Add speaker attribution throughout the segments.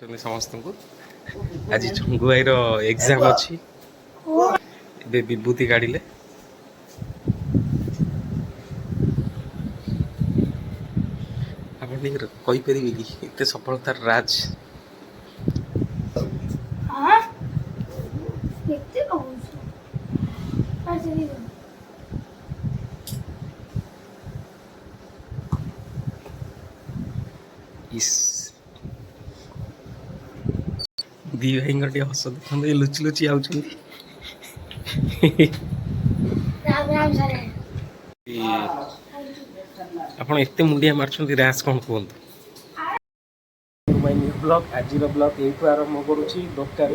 Speaker 1: समस्त को आज चंगु भाई एग्जाम अच्छी विभूति काढ़े आपरे कि एत सफलतार राज इस दी भाई हस देखते लुचि लुचि आउ आप एत मुंडिया मार्च रैश कौन कहतु ब्लॉग आज ब्लॉग यू आरंभ करुच्ची दोकान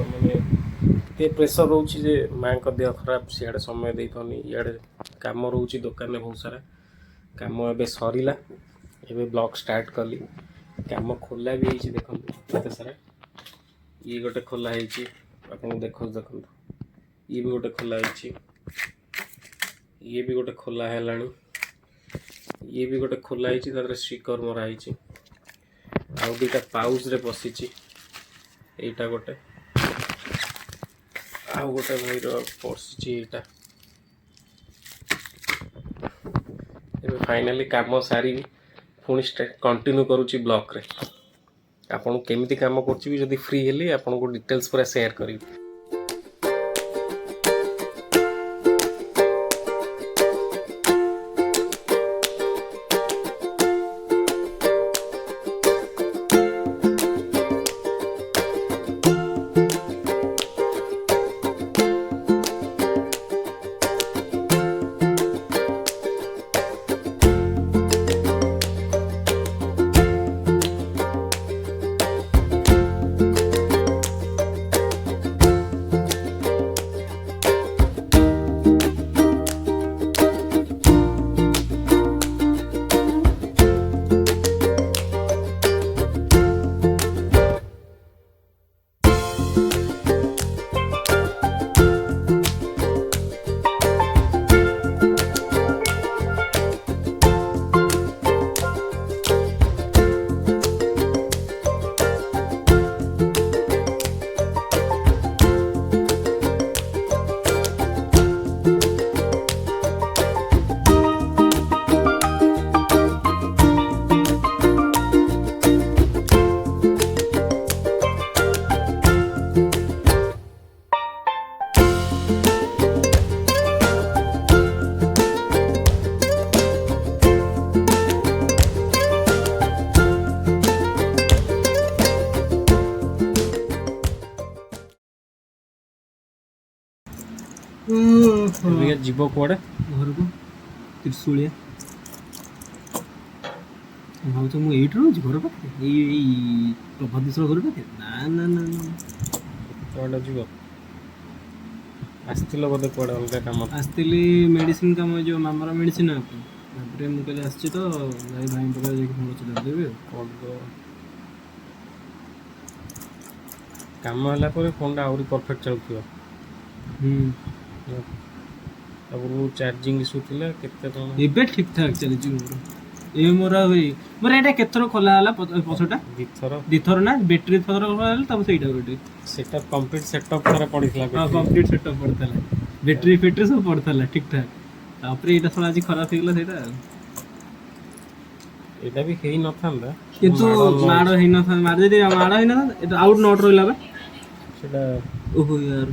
Speaker 1: मानते प्रेसर रोचे माँ का देह खराब सियाड़े समय दे पानी इे कम रोचे दुकान बहुत सारा कम ए सरला एवं ब्लॉग स्टार्ट कली कम खोला भी होती देखो केते सारा ये गोटे खोला आपको देखो देखो ये भी गोटे खोला ये भी गोटे खोला है ये भी गोटे खोला है स्टिकर मराई आउ दुटा पाउच रे पशिची एटा गोटे आउ गोटे भाईर पशिची एटा एबे फाइनली काम सारी पुणी कंटिन्यू करूची ब्लॉक रे आपन केमिति काम करची भी जदी फ्री हेली आपन को डिटेल्स पूरा शेयर करी जीव कौड़े घर को त्रिशूलिया भाव मुझे ये घर पाखे प्रभातेश्वर घर पाखे ना ना ना कौड़ा जीव आसतिल बोधे कौड़े अलग कम आसती मेडिसिन कम जो मामार मेडिसिन आपरे मुझे आसी तो भाई भाई पकड़ फोन चलादेवी कम है फोन टा आहरी परफेक्ट चलुव चार्जिंग इशू थिला केते कोन एबे ठीक ठाक चली मोर ए मोर होई मोर एटा केथरो खोला हला पछोटा दिथर ना बैटरी थर खोला तब सेटा बैटरी सेटअप कंप्लीट सेटअप करे पड़िसला हां कंप्लीट सेटअप पड़तला बैटरी फिटर सब पड़तला ठीक ठाक तापरे एटा थोड़ा आज खराब हेगला सेटा एटा भी हेई न थांदा किंतु माडो हेई न था मार जदी माडो हेई न एटा आउट नॉट रोइला बा सेटा ओहो यार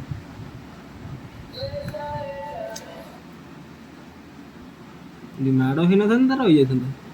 Speaker 1: माड़ ही ना रही जाता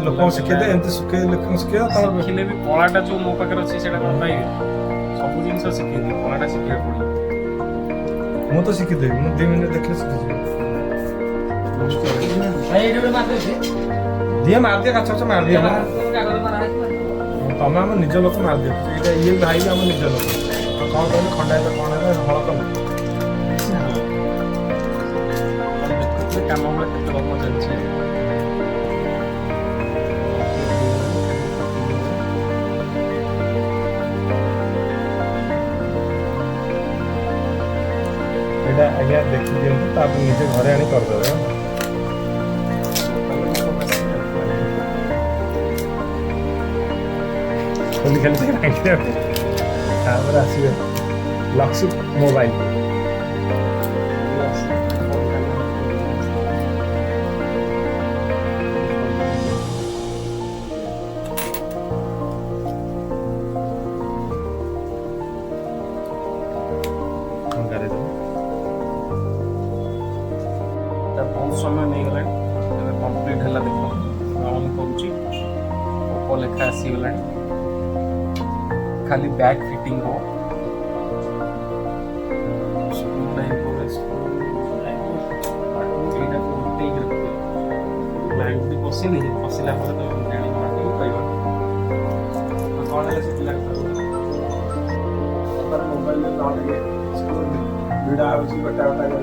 Speaker 2: लोक शिखे दे एंते सुखे लोक शिखे तमर
Speaker 1: शिखिले भी कलाटा जो मो पाकर अछि सेटा कोन पाइबे सब जिंस शिखे दे कलाटा शिखिया पड़ी
Speaker 2: मु तो शिखि दे मु 2 मिनिट देखले शिखि
Speaker 1: भाई एडे मार दे
Speaker 2: दिए मार दिए काछ मार दिए तमे हम निज लोक मार दिए एटा ये भाई भी हम निज लोक कौन कहले खंडा तो कौन है हळ कले
Speaker 1: काम हम केते लोक चलछि
Speaker 2: एटा आज्ञा देखि दियंतु तापर निजे घरे आनी कर देबे खोली खाली भांगी तापर आसीबे लक्ष्य मोबाइल
Speaker 1: बहुत समय नहीं गला कंप्लीट है देख ऑन करूची ओपो लेखा आसी गला खाली बैक फिटिंग हो स्क्रू नहीं बोले एटा को उल्टे ही रखते लाइन भी पसी नहीं पसीला पर तो जानी माटी पाइबा तो कौन है से पिला पर मोबाइल में लॉक है स्क्रू वीडियो आउची बटा बटा कर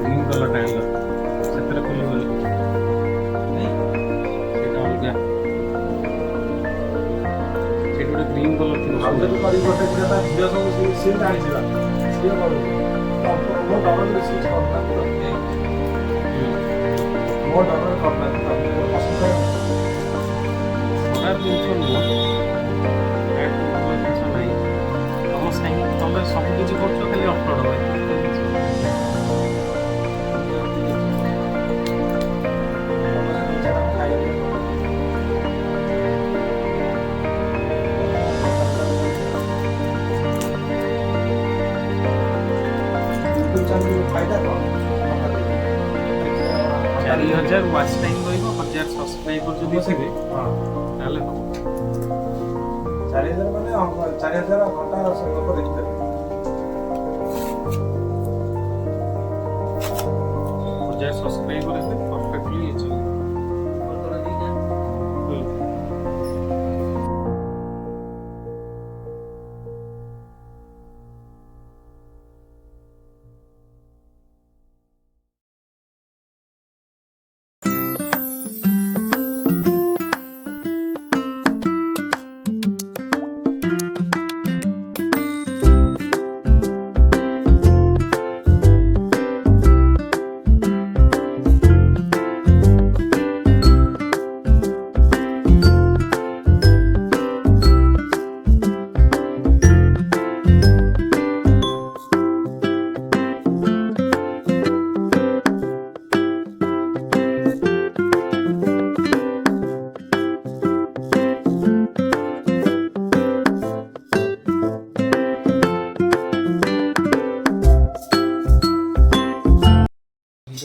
Speaker 1: ग्रीन कलर टाइल सेतरे खोली बोली सेटा अलगा सेटा ग्रीन कलर थी आउट भी करी गोटे पूरा जियो सब सील डाली छिला सील करू तो मो डबल स्विच करता मो डबल करता तब पसंद है सोनार दिन तो तमें सब किसी कर खाली अपलोड हो फायदा कौन 4000 वाच टाइम रहिबो 1000 सब्सक्राइबर जदि थिबे ताले हो 4000 माने 4000 घंटा लोक देखते 1000 सब्सक्राइबर है परफेक्टली ये चले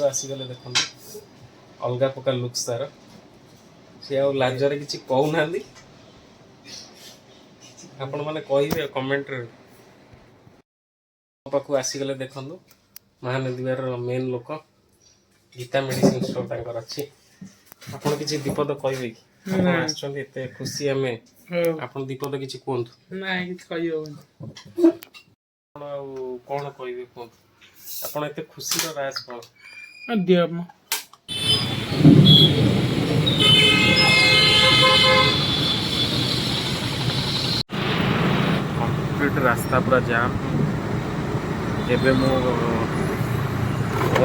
Speaker 1: आसीगले देखो अलग प्रकार लुक्स तार सी आ लाजरे किसी कहूना आपण मैंने कहे कमेंट पाक आसीगले देखु महानदीवार मेन लोक गीता मेडिसिन स्टोर तांकर अच्छी आपण किसी दीपद कहे कि आसचंदी एते खुशी आमे आपण दीपद किसी कहतु ना किसी कहि होबन कौन कहे कहतु आपण एते खुशी राज कौन अध्यम कंप्लीट रास्ता पूरा जाम एबे मो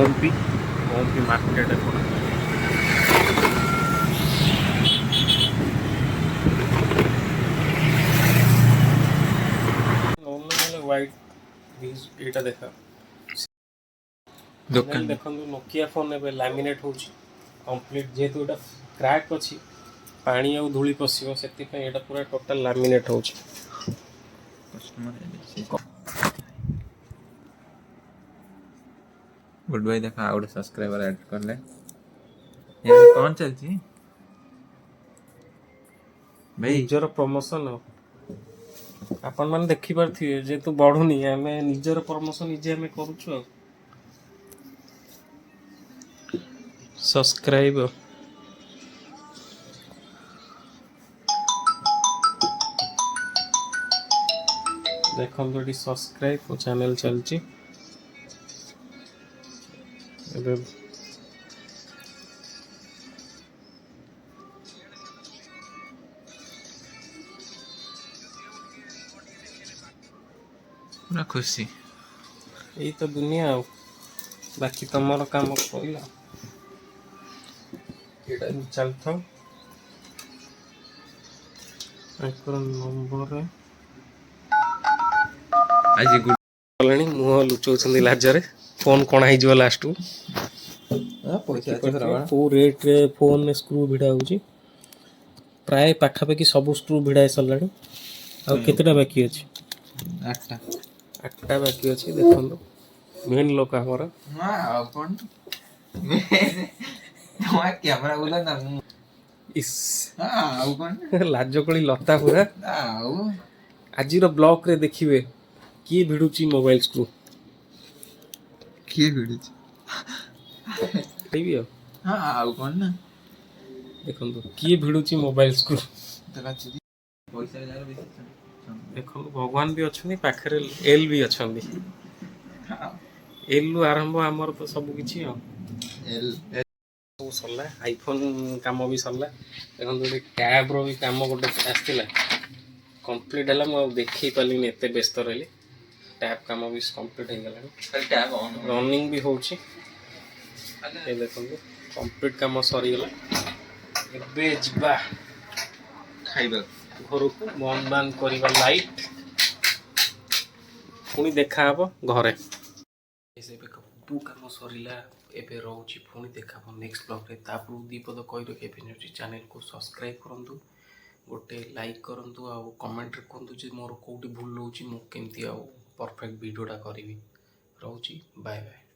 Speaker 1: ओमपी मार्केट व्हाइट एटा देखा दुकान देखंदु नोकिया फोन एबे लैमिनेट होची कंप्लीट जेतु एटा क्रैक अछि पानी आ धूली पसियो सेति पे एटा पूरा टोटल लैमिनेट होची कस्टमर
Speaker 3: गुड भाई देखा आउट सब्सक्राइबर ऐड कर ले यार कौन चलती भाई
Speaker 1: ନିଜର ପ୍ରମୋସନ ଆପଣ ମାନେ ଦେଖିପାରୁଥିବେ ଯେହେତୁ ବଢୁନି ଆମେ ନିଜର ପ୍ରମୋସନ ନିଜେ ଆମେ କରୁଛୁ ଆଉ ସବସ୍କ୍ରାଇବ ଦେଖନ୍ତୁ ଏଠି ସବସ୍କ୍ରାଇବ ଚ୍ୟାନେଲ ଚାଲିଛି ଏବେ
Speaker 3: पूरा खुशी
Speaker 1: ଏଇ ତ ଦୁନିଆ ଆଉ ବାକି ତମର କାମ କହିଲା ଏଇଟା ବି ଚାଲିଥାଉ ତାଙ୍କର ନମ୍ବର
Speaker 3: आज गुड
Speaker 1: କଲେଣି ମୁହଁ ଲୁଚଉଛନ୍ତି ଲାଜରେ ଫୋନ କଣା ହେଇଯିବ ଲାଷ୍ଟକୁ
Speaker 3: पैसा
Speaker 1: କୋଉ ରେଟ୍ରେ ଫୋନ୍ ସ୍କ୍ରୁ ଭିଡ଼ା ହେଉଛି ପ୍ରାୟ ପାଖାପାଖି ସବୁ ସ୍କ୍ରୁ ଭିଡ଼ା ହେଇସାରିଲାଣି ଆଉ କେତେଟା ବାକି ଅଛି
Speaker 3: 8टा
Speaker 1: 8ଟା ବାକି ଅଛି ଦେଖନ୍ତୁ ମେନ୍ ଲୋକ ଆମର
Speaker 3: ଆଉ କଣ କ୍ୟାମେରା ବୋଲା ନା
Speaker 1: ଇସ୍
Speaker 3: ଆଉ କଣ
Speaker 1: ଲାଜ କଳି ଲତା ପୁରା
Speaker 3: ଆଉ
Speaker 1: ଆଜିର ବ୍ଲଗରେ ଦେଖିବେ କିଏ ଭିଡୁଛି ମୋବାଇଲ ସ୍କ୍ରୁ
Speaker 3: କିଏ ଭିଡୁଛି
Speaker 1: କହିବି ଆଉ
Speaker 3: ଆଉ କଣ ନା
Speaker 1: ଦେଖନ୍ତୁ କିଏ ଭିଡୁଛି ମୋବାଇଲ ସ୍କ୍ରୁ
Speaker 3: ପଇସା ଯାହାର ବେଶୀ
Speaker 1: ଦେଖନ୍ତୁ ଭଗବାନ ବି ଅଛନ୍ତି ପାଖରେ ଏଲ୍ ବି ଅଛନ୍ତି ଏଲ୍ରୁ ଆରମ୍ଭ ଆମର ତ ସବୁ କିଛି ଆଉ ସବୁ ସରିଲା ଆଇଫୋନ କାମ ବି ସରିଲା ଦେଖନ୍ତୁ ଗୋଟେ ଟ୍ୟାବ୍ର ବି କାମ ଗୋଟେ ଆସିଥିଲା କମ୍ପ୍ଲିଟ୍ ହେଲା ମୁଁ ଆଉ ଦେଖେଇ ପାରିଲିନି ଏତେ ବ୍ୟସ୍ତ ରହିଲି ଟ୍ୟାବ୍ କାମ ବି କମ୍ପ୍ଲିଟ୍ ହେଇଗଲାଣି ରନିଂ ବି ହେଉଛି ଏ ଦେଖନ୍ତୁ କମ୍ପ୍ଲିଟ୍ କାମ ସରିଗଲା ଏବେ ଯିବା
Speaker 3: ଖାଇବା
Speaker 1: ଘରକୁ ବନ୍ଦ ବାନ୍ଦ କରିବା ଲାଇଟ୍ ପୁଣି ଦେଖାହବ ଘରେ ଏବେ ସବୁ କାମ ସରିଲା ଏବେ ରହୁଛି ପୁଣି ଦେଖାହବ ନେକ୍ସଟ ବ୍ଲଗ୍ରେ ତାପରୁ ଦୁଇପଦ କହି ରଖି ଏବେ ନେଉଛି ଚ୍ୟାନେଲକୁ ସବସ୍କ୍ରାଇବ୍ କରନ୍ତୁ ଗୋଟେ ଲାଇକ୍ କରନ୍ତୁ ଆଉ କମେଣ୍ଟରେ କୁହନ୍ତୁ ଯେ ମୋର କେଉଁଠି ଭୁଲ ରହୁଛି ମୁଁ କେମିତି ଆଉ ପରଫେକ୍ଟ ଭିଡ଼ିଓଟା କରିବି ରହୁଛି ବାଏ ବାଏ।